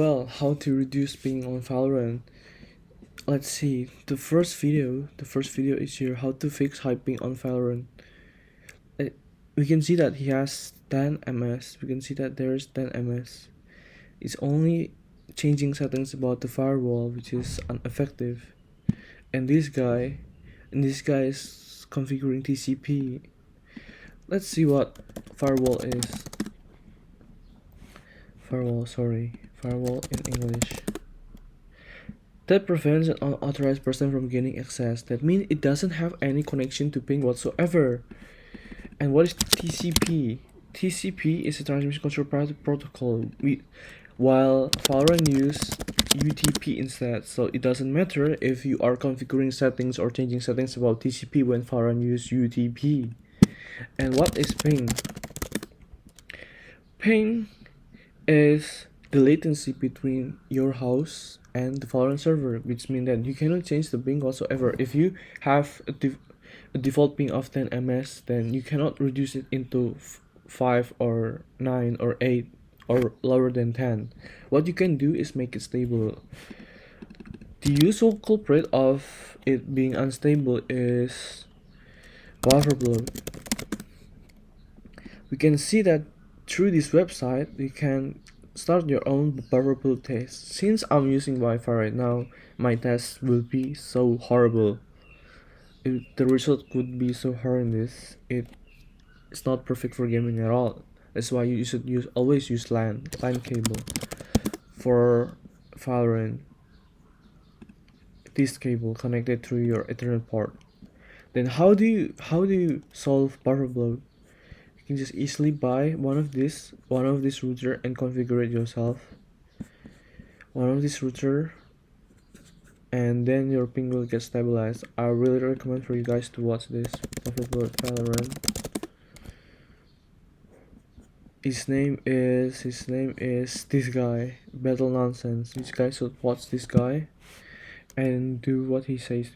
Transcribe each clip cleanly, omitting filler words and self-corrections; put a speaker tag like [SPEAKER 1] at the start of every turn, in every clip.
[SPEAKER 1] Well, how to reduce ping on Valorant. Let's see. The first video is here, how to fix high ping on Valorant. Uh, We can see that he has 10 ms. We can see that there's 10 ms. It's only changing settings about the firewall, which is ineffective. And this guy is configuring TCP. Let's see what firewall is. Firewall in English. That prevents an unauthorized person from gaining access. That means it doesn't have any connection to ping whatsoever. And what is TCP? TCP is a transmission control protocol. While Valorant use UTP instead, so it doesn't matter if you are configuring settings or changing settings about TCP when Valorant use UTP. And what is ping? Ping is the latency between your house and the Valorant server, which means that you cannot change the ping whatsoever. If you have a default ping of 10 ms, then you cannot reduce it into 5 or 9 or 8 or lower than 10. What you can do is make it stable. The usual culprit of it being unstable is Bufferbloat. We can see that through this website you can start your own Bufferbloat test. Since I'm using Wi-Fi right now, my test will be so horrible. The result could be so horrendous. It's not perfect for gaming at all. That's why you should always use LAN cable for Valorant. This cable connected through your Ethernet port. Then how do you solve Bufferbloat? You can just easily buy one of this router and configure it yourself. One of this router, and then your ping will get stabilized. I really recommend for you guys to watch this Bufferbloat Valorant. His name is this guy, Battle Nonsense. You guys should watch this guy and do what he says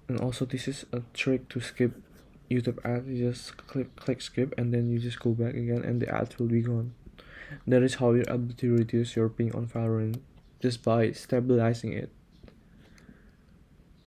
[SPEAKER 1] and also this is a trick to skip YouTube ad. You just click skip and then you just go back again and the ad will be gone. That is how you're able to reduce your ping on Valorant, just by stabilizing it.